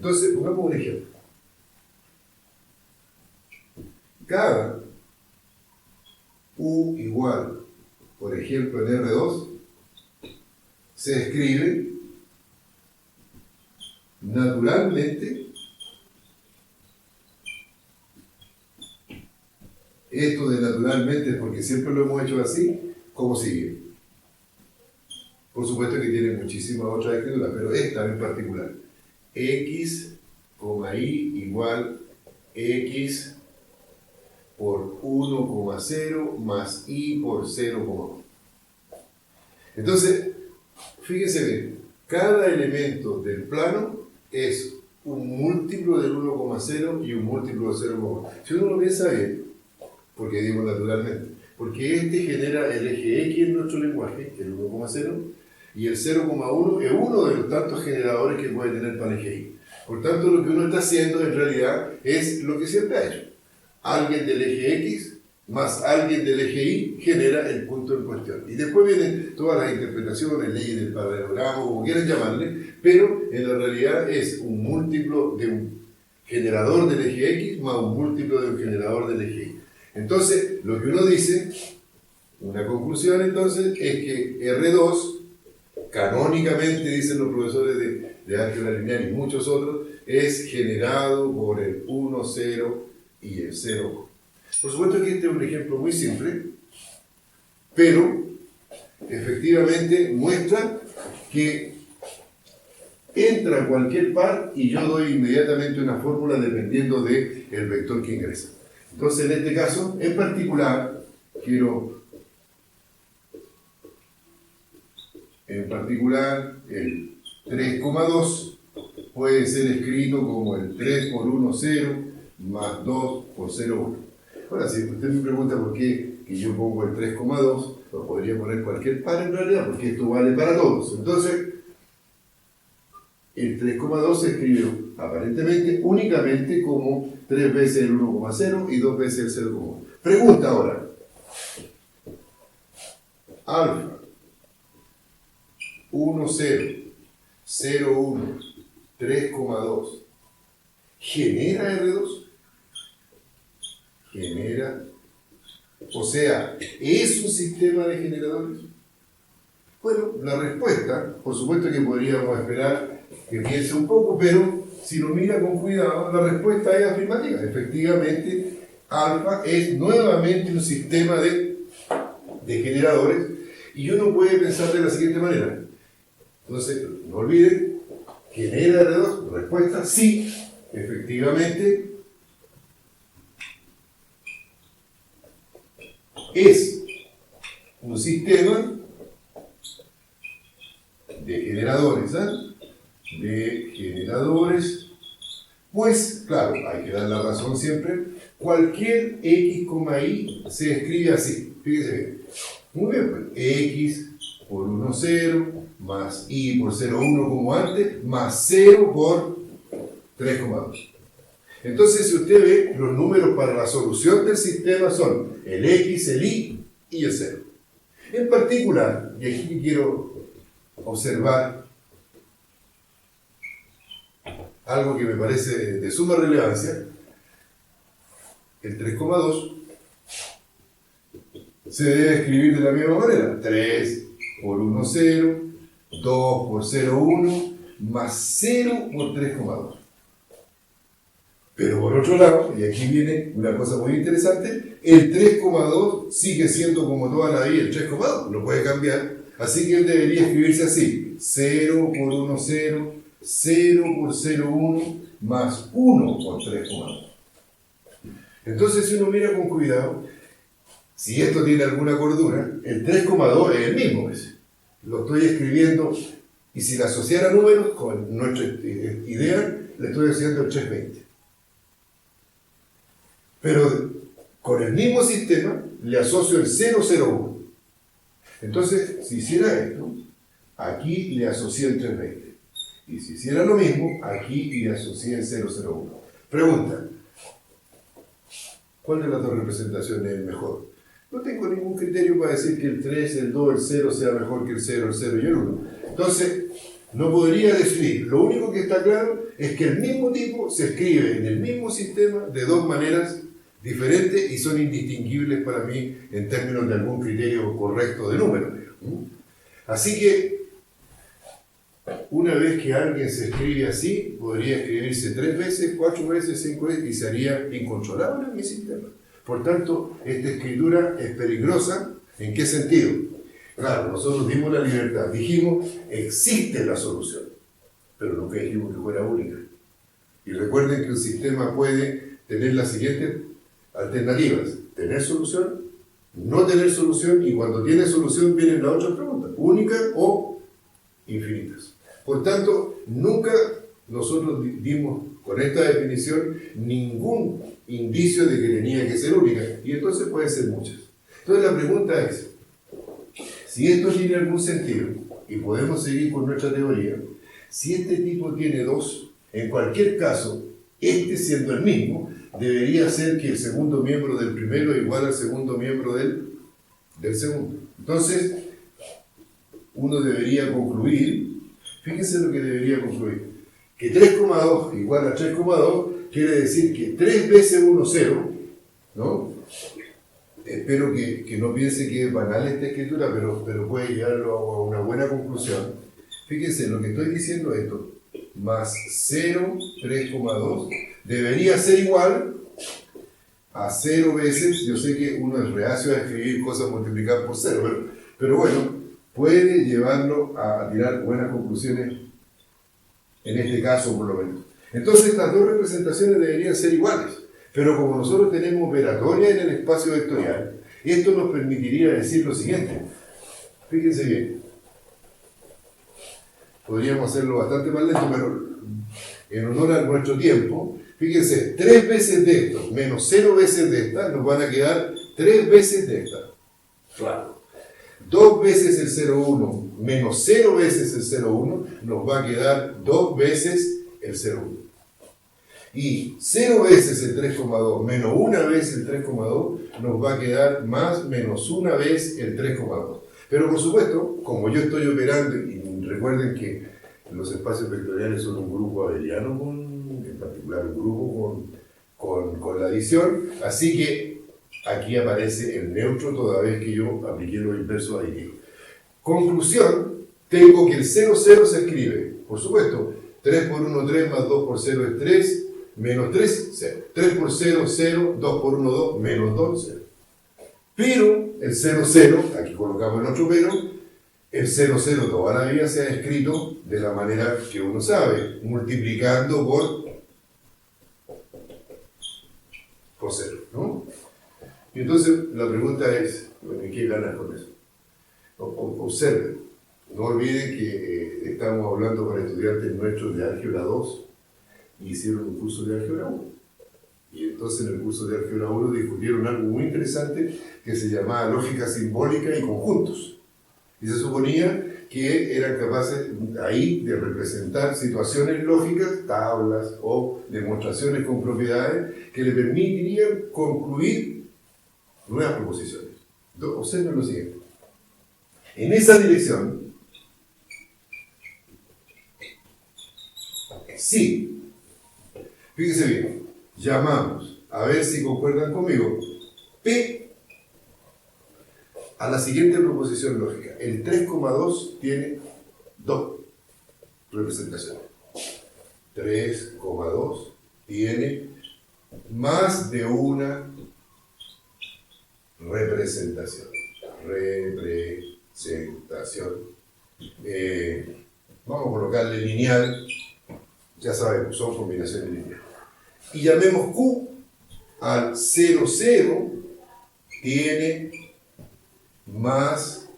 Entonces, pongamos un ejemplo. Cada U igual, por ejemplo, en R2, se escribe naturalmente, esto de naturalmente, porque siempre lo hemos hecho así, como sigue. Por supuesto que tiene muchísimas otras escrituras, pero esta en particular. X, y igual X por 1,0 más y por 0,1. Entonces, fíjense bien, cada elemento del plano es un múltiplo del 1,0 y un múltiplo del 0,1. Si uno lo piensa bien, porque digo naturalmente, porque este genera el eje X en nuestro lenguaje, el 1,0, y el 0,1 es uno de los tantos generadores que puede tener para el eje Y. Por tanto, lo que uno está haciendo en realidad es lo que siempre ha hecho. Alguien del eje X más alguien del eje Y genera el punto en cuestión. Y después vienen todas las interpretaciones, leyes del paralelogramo, como quieran llamarle, pero en la realidad es un múltiplo de un generador del eje X más un múltiplo de un generador del eje Y. Entonces, lo que uno dice, una conclusión entonces, es que R2, canónicamente, dicen los profesores de álgebra lineal y muchos otros, es generado por el 1, 0 y el 0. Por supuesto que este es un ejemplo muy simple, pero efectivamente muestra que entra cualquier par y yo doy inmediatamente una fórmula dependiendo del vector que ingresa. Entonces, en este caso, en particular, el 3,2 puede ser escrito como el 3 por 1, 0, más 2 por 0, 1. Ahora, si usted me pregunta por qué que yo pongo el 3,2, lo podría poner cualquier par en realidad, porque esto vale para todos. Entonces, el 3,2 se escribió aparentemente únicamente como 3 veces el 1,0 y 2 veces el 0,1. Pregunta ahora. Alfa 1, 0, 0, 1, 3,2 ¿genera R2? Genera. O sea, ¿es un sistema de generadores? Bueno, la respuesta, por supuesto que podríamos esperar que piense un poco, pero si lo mira con cuidado, la respuesta es afirmativa. Efectivamente, alfa es nuevamente un sistema de generadores y uno puede pensar de la siguiente manera. Entonces, no olviden, ¿genera R2? Respuesta, sí, efectivamente, es un sistema de generadores, de generadores, pues, claro, hay que dar la razón siempre, cualquier X, Y se escribe así, fíjense bien, muy bien, pues, X por 1, 0, más Y por 0, 1 como antes, más 0 por 3,2. Entonces, si usted ve, los números para la solución del sistema son el X, el Y y el 0. En particular, y aquí quiero observar algo que me parece de suma relevancia, el 3,2 se debe escribir de la misma manera. 3 por 1, 0, 2 por 0, 1, más 0 por 3,2. Pero por otro lado, y aquí viene una cosa muy interesante, el 3,2 sigue siendo como toda la vida el 3,2, no puede cambiar, así que él debería escribirse así, 0 por 1, 0, 0 por 0, 1, más 1 por 3,2. Entonces, si uno mira con cuidado, si esto tiene alguna cordura, el 3,2 es el mismo, ¿ves? Lo estoy escribiendo, y si le asociara números, con nuestra idea, le estoy haciendo el 320. Pero con el mismo sistema le asocio el 001. Entonces, si hiciera esto, aquí le asocié el 320. Y si hiciera lo mismo, aquí le asocié el 001. Pregunta, ¿cuál de las dos representaciones es mejor? No tengo ningún criterio para decir que el 3, el 2, el 0 sea mejor que el 0 y el 1. Entonces, no podría decir. Lo único que está claro es que el mismo tipo se escribe en el mismo sistema de dos maneras diferentes y son indistinguibles para mí en términos de algún criterio correcto de número. Así que, una vez que alguien se escribe así, podría escribirse 3 veces, 4 veces, 5 veces y sería incontrolable en mi sistema. Por tanto, esta escritura es peligrosa. ¿En qué sentido? Claro, nosotros dimos la libertad, dijimos, existe la solución, pero nunca dijimos que fuera única. Y recuerden que un sistema puede tener las siguientes alternativas: tener solución, no tener solución, y cuando tiene solución vienen las otras preguntas: única o infinitas. Por tanto, nunca nosotros dimos con esta definición ningún indicio de que tenía que ser única, y entonces puede ser muchas. Entonces la pregunta es, si esto tiene algún sentido, y podemos seguir con nuestra teoría, si este tipo tiene dos, en cualquier caso, este siendo el mismo, debería ser que el segundo miembro del primero es igual al segundo miembro del segundo. Entonces, uno debería concluir, fíjense lo que debería concluir, que 3,2 igual a 3,2 quiere decir que 3 veces 1, 0, ¿no? Espero que no piense que es banal esta escritura, pero puede llevarlo a una buena conclusión. Fíjense, lo que estoy diciendo es esto, más 0, 3,2, debería ser igual a 0 veces, yo sé que uno es reacio a escribir cosas multiplicadas por 0, pero bueno, puede llevarlo a tirar buenas conclusiones, en este caso por lo menos. Entonces estas dos representaciones deberían ser iguales, pero como nosotros tenemos operatoria en el espacio vectorial, esto nos permitiría decir lo siguiente. Fíjense bien, podríamos hacerlo bastante más lento, pero en honor a nuestro tiempo, fíjense, 3 veces de esto menos 0 veces de esta nos van a quedar 3 veces de esta. Claro. 2 veces el 0,1 menos 0 veces el 0,1 nos va a quedar 2 veces el 0,1. Y 0 veces el 3,2 menos 1 vez el 3,2 nos va a quedar más menos 1 vez el 3,2. Pero por supuesto, como yo estoy operando, y recuerden que los espacios vectoriales son un grupo abeliano, en particular un grupo con la adición, así que aquí aparece el neutro toda vez que yo apliqué los inversos aditivos. Conclusión, tengo que el 0, 0 se escribe, por supuesto, 3 por 1, 3, más 2 por 0 es 3, menos 3, 0. 3 por 0, 0, 2 por 1, 2, menos 2, 0. Pero el 0, 0, aquí colocamos el otro pero, el 0, 0 toda la vida se ha escrito de la manera que uno sabe, multiplicando por 0, ¿no? Y entonces la pregunta es, bueno, ¿qué ganas con eso? Observen, no olviden que estamos hablando para estudiantes nuestros de álgebra 2 y hicieron un curso de álgebra 1. Y entonces en el curso de álgebra 1 discutieron algo muy interesante que se llamaba lógica simbólica y conjuntos. Y se suponía que eran capaces ahí de representar situaciones lógicas, tablas o demostraciones con propiedades que le permitirían concluir nuevas proposiciones. Entonces, observen lo siguiente. En esa dirección, sí, fíjense bien, llamamos, a ver si concuerdan conmigo, P a la siguiente proposición lógica. El 3,2 tiene dos representaciones. 3,2 tiene más de una representación. Vamos a colocarle lineal, ya sabemos, son combinaciones lineales. Y llamemos Q al 0, 0 tiene más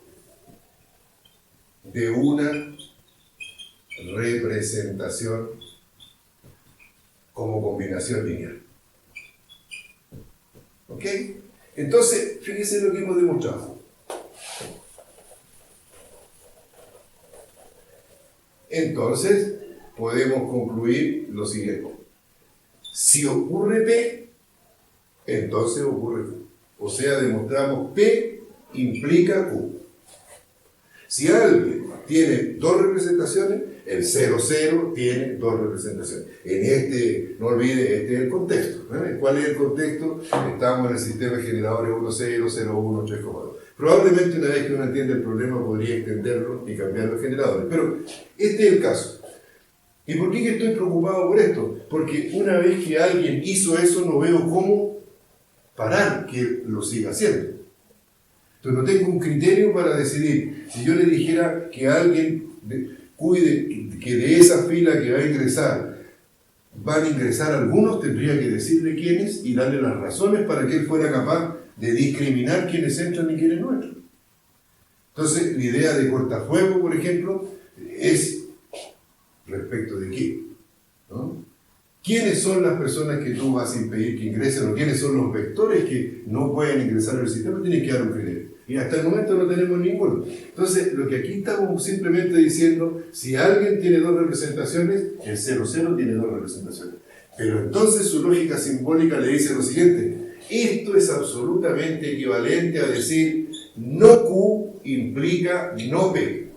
de una representación como combinación lineal. ¿Ok? Entonces, fíjense lo que hemos demostrado. Entonces, podemos concluir lo siguiente. Si ocurre P, entonces ocurre Q. O sea, demostramos P implica Q. Si alguien tiene dos representaciones, el 00 tiene dos representaciones. No olvide, este es el contexto. ¿Cuál es el contexto? Estamos en el sistema de generadores 10, 01, 3,2. Probablemente una vez que uno entiende el problema podría extenderlo y cambiar los generadores. Pero este es el caso. ¿Y por qué que estoy preocupado por esto? Porque una vez que alguien hizo eso, no veo cómo parar que lo siga haciendo. Entonces no tengo un criterio para decidir. Si yo le dijera que alguien cuide que de esa fila que va a ingresar, van a ingresar algunos, tendría que decirle quiénes y darle las razones para que él fuera capaz de discriminar quiénes entran y quiénes no entran. Entonces, la idea de cortafuego, por ejemplo, es respecto de qué, ¿no? ¿Quiénes son las personas que tú vas a impedir que ingresen o quiénes son los vectores que no pueden ingresar al sistema? Tienes que dar un criterio. Y hasta el momento no tenemos ninguno. Entonces, lo que aquí estamos simplemente diciendo, si alguien tiene dos representaciones, el 00 tiene dos representaciones. Pero entonces su lógica simbólica le dice lo siguiente: esto es absolutamente equivalente a decir no Q implica no P.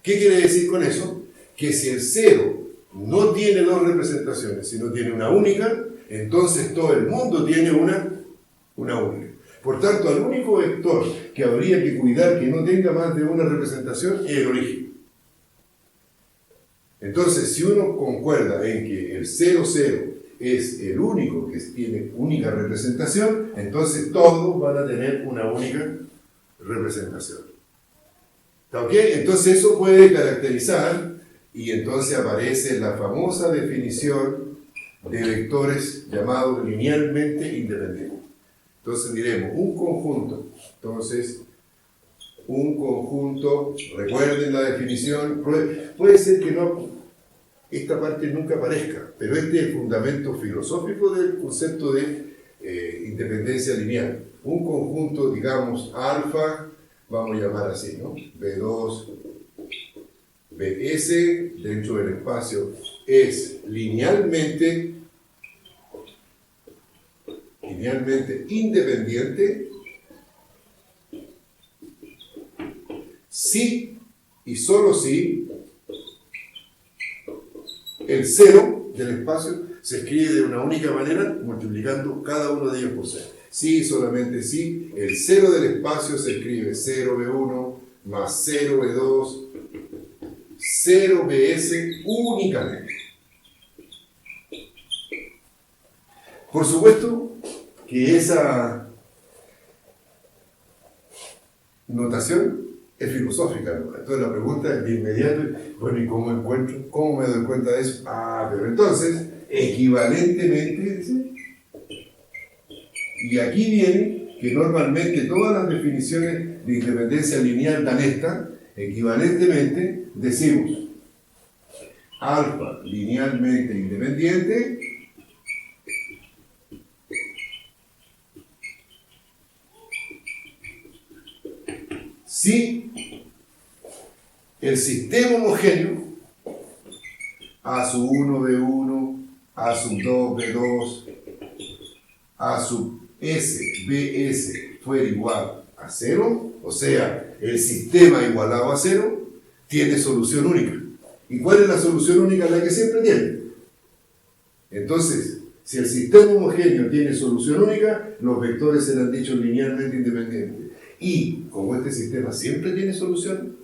¿Qué quiere decir con eso? Que si el 0 no tiene dos representaciones, sino tiene una única, entonces todo el mundo tiene una única. Por tanto, el único vector que habría que cuidar que no tenga más de una representación es el origen. Entonces, si uno concuerda en que el 00 es el único que tiene única representación, entonces todos van a tener una única representación. ¿Está ok? Entonces eso puede caracterizar, y entonces aparece la famosa definición de vectores llamados linealmente independientes. Entonces diremos un conjunto. Entonces, un conjunto, recuerden la definición, puede ser que no, esta parte nunca aparezca, pero este es el fundamento filosófico del concepto de independencia lineal. Un conjunto, digamos, alfa, vamos a llamar así, ¿no? B2, BS, dentro del espacio, es linealmente independiente si y solo si el 0 del espacio se escribe de una única manera, multiplicando cada uno de ellos por 0. Si y solamente si el 0 del espacio se escribe 0B1 más 0B2, 0BS únicamente. Por supuesto que esa notación es filosófica, ¿no? Entonces la pregunta es de inmediato, bueno, ¿y cómo encuentro? ¿Cómo me doy cuenta de eso? Pero entonces, equivalentemente, dice, y aquí viene que normalmente todas las definiciones de independencia lineal dan esta, equivalentemente decimos alfa linealmente independiente si el sistema homogéneo A sub 1, B1, A sub 2, B2, A sub S, BS fuera igual a 0, o sea, el sistema igualado a 0, tiene solución única. ¿Y cuál es la solución única? La que siempre tiene. Entonces, si el sistema homogéneo tiene solución única, los vectores serán dichos linealmente independientes. Y como este sistema siempre tiene solución,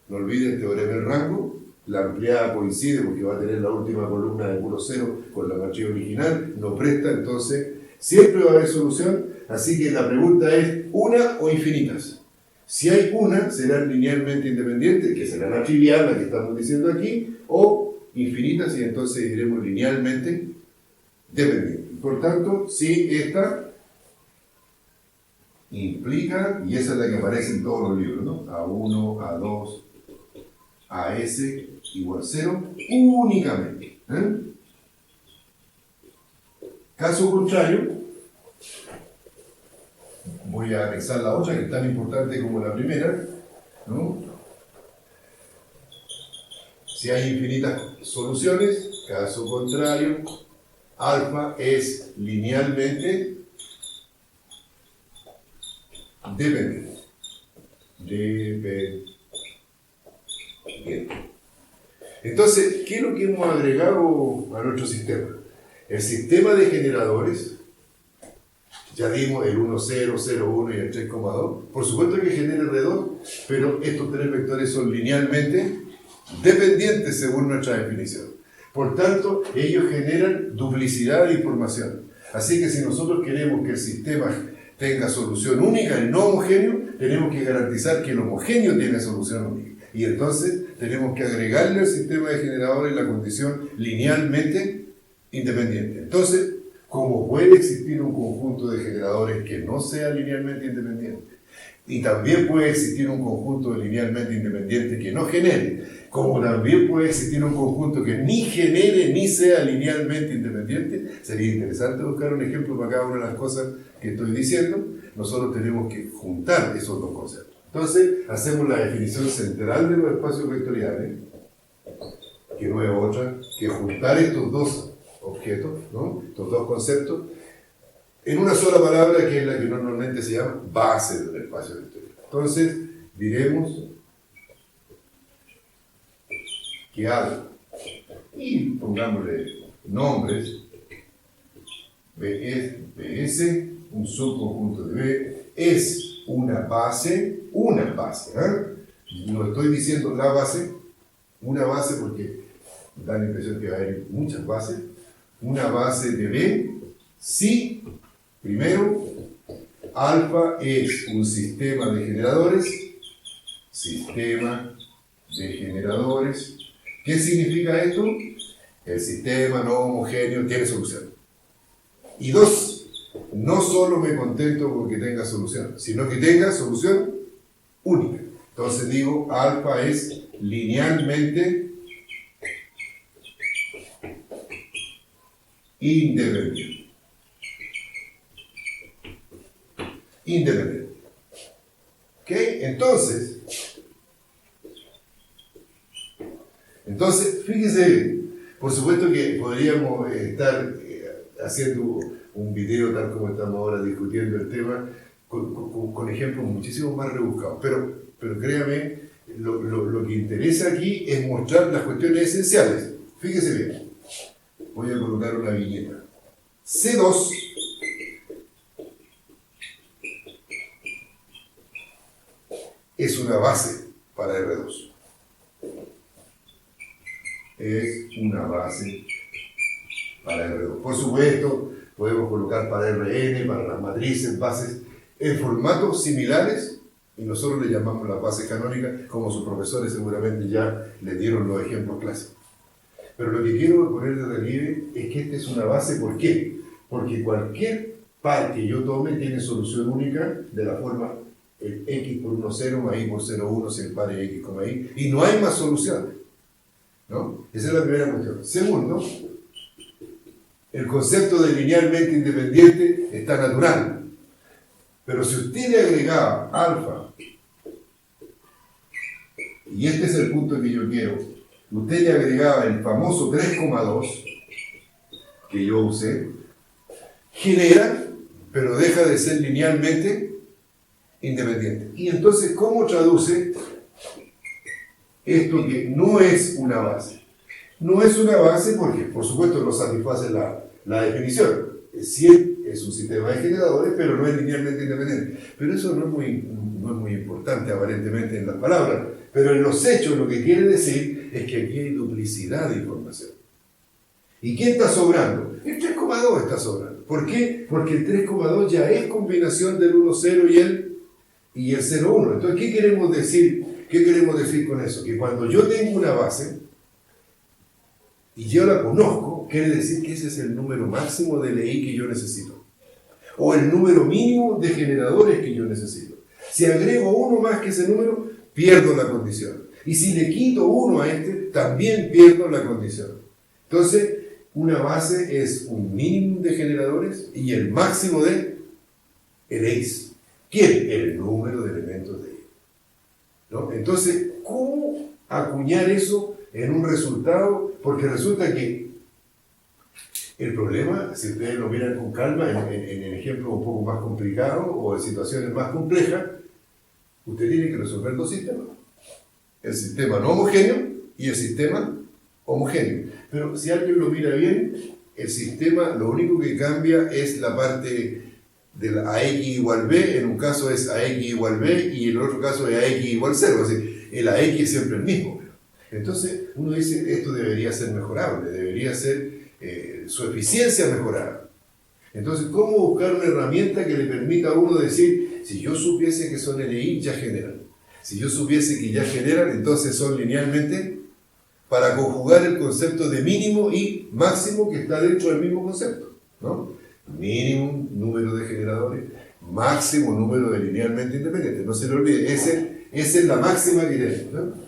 no olviden el teorema del rango, la ampliada coincide porque va a tener la última columna de puro 0 con la matriz original, no presta, entonces siempre va a haber solución. Así que la pregunta es, ¿una o infinitas? Si hay una, serán linealmente independientes, que será la trivial, la que estamos diciendo aquí, o infinitas, y entonces diremos linealmente dependientes. Por tanto, si esta implica, y esa es la que aparece en todos los libros, ¿no? A1, A2, AS igual 0, únicamente. Caso contrario, voy a anexar la otra, que es tan importante como la primera, ¿no? Si hay infinitas soluciones, caso contrario, alfa es linealmente dependiente. Bien. Entonces, ¿qué es lo que hemos agregado a nuestro sistema? El sistema de generadores, ya dimos el 1, 0, 0, 1 y el 3,2. Por supuesto que genera R2, pero estos tres vectores son linealmente dependientes según nuestra definición. Por tanto, ellos generan duplicidad de información. Así que si nosotros queremos que el sistema tenga solución única y no homogéneo, tenemos que garantizar que el homogéneo tiene solución única. Y entonces tenemos que agregarle al sistema de generadores la condición linealmente independiente. Entonces, como puede existir un conjunto de generadores que no sea linealmente independiente, y también puede existir un conjunto de linealmente independiente que no genere, como también puede existir un conjunto que ni genere ni sea linealmente independiente, sería interesante buscar un ejemplo para cada una de las cosas que estoy diciendo. Nosotros tenemos que juntar esos dos conceptos. Entonces, hacemos la definición central de los espacios vectoriales, que no es otra que juntar estos dos objetos, ¿no? Estos dos conceptos, en una sola palabra que es la que normalmente se llama base del espacio vectorial. Entonces, diremos que A, y pongámosle nombres, BS, un subconjunto de B, es una base, no estoy diciendo la base, una base porque da la impresión que va a haber muchas bases, una base de B, si, primero, alfa es un sistema de generadores, ¿qué significa esto? El sistema no homogéneo tiene solución. Y dos, no solo me contento con que tenga solución, sino que tenga solución única. Entonces digo, alfa es linealmente independiente. ¿Ok? Entonces, fíjese, por supuesto que podríamos estar haciendo un video tal como estamos ahora discutiendo el tema, con ejemplos muchísimo más rebuscados, pero créame, lo que interesa aquí es mostrar las cuestiones esenciales. Fíjese bien, voy a colocar una viñeta. C2 es una base para R2. Es una base para R2. Por supuesto, podemos colocar para Rn, para las matrices, bases en formatos similares, y nosotros le llamamos las bases canónicas, como sus profesores seguramente ya le dieron los ejemplos clásicos. Pero lo que quiero poner de relieve es que esta es una base. ¿Por qué? Porque cualquier par que yo tome tiene solución única de la forma el x por 1, 0, y por 0, 1, si el par es x, y, y no hay más soluciones, ¿no? Esa es la primera cuestión. Segundo, el concepto de linealmente independiente está natural. Pero si usted le agregaba alfa, y este es el punto que yo quiero, usted le agregaba el famoso 3,2 que yo usé, genera, pero deja de ser linealmente independiente. Y entonces, ¿cómo traduce esto que no es una base? No es una base porque, por supuesto, no satisface la definición. Sí es un sistema de generadores, pero no es linealmente independiente. Pero eso no es muy importante aparentemente en las palabras. Pero en los hechos lo que quiere decir es que aquí hay duplicidad de información. ¿Y quién está sobrando? El 3,2 está sobrando. ¿Por qué? Porque el 3,2 ya es combinación del 1,0 y el 0,1. Entonces, ¿qué queremos decir? ¿Qué queremos decir con eso? Que cuando yo tengo una base y yo la conozco, quiere decir que ese es el número máximo de LI que yo necesito. O el número mínimo de generadores que yo necesito. Si agrego uno más que ese número, pierdo la condición. Y si le quito uno a este, también pierdo la condición. Entonces, una base es un mínimo de generadores y el máximo de LIs. ¿Quién? El número de elementos de ellos, ¿no? Entonces, ¿cómo acuñar eso en un resultado? Porque resulta que el problema, si ustedes lo miran con calma, en ejemplos un poco más complicados o en situaciones más complejas, usted tiene que resolver dos sistemas. el sistema no homogéneo y el sistema homogéneo. Pero si alguien lo mira bien, el sistema lo único que cambia es la parte del AX igual B, en un caso es AX igual B y en el otro caso es AX igual 0, es decir, el AX es siempre el mismo. Entonces uno dice, esto debería ser mejorable, debería ser su eficiencia mejorada. Entonces, ¿cómo buscar una herramienta que le permita a uno decir, si yo supiese que son LI, ya generan? Si yo supiese que ya generan, entonces son linealmente, para conjugar el concepto de mínimo y máximo que está dentro del mismo concepto, ¿no? Mínimo número de generadores, máximo número de linealmente independientes. No se le olvide, esa es la máxima que tenemos, ¿no?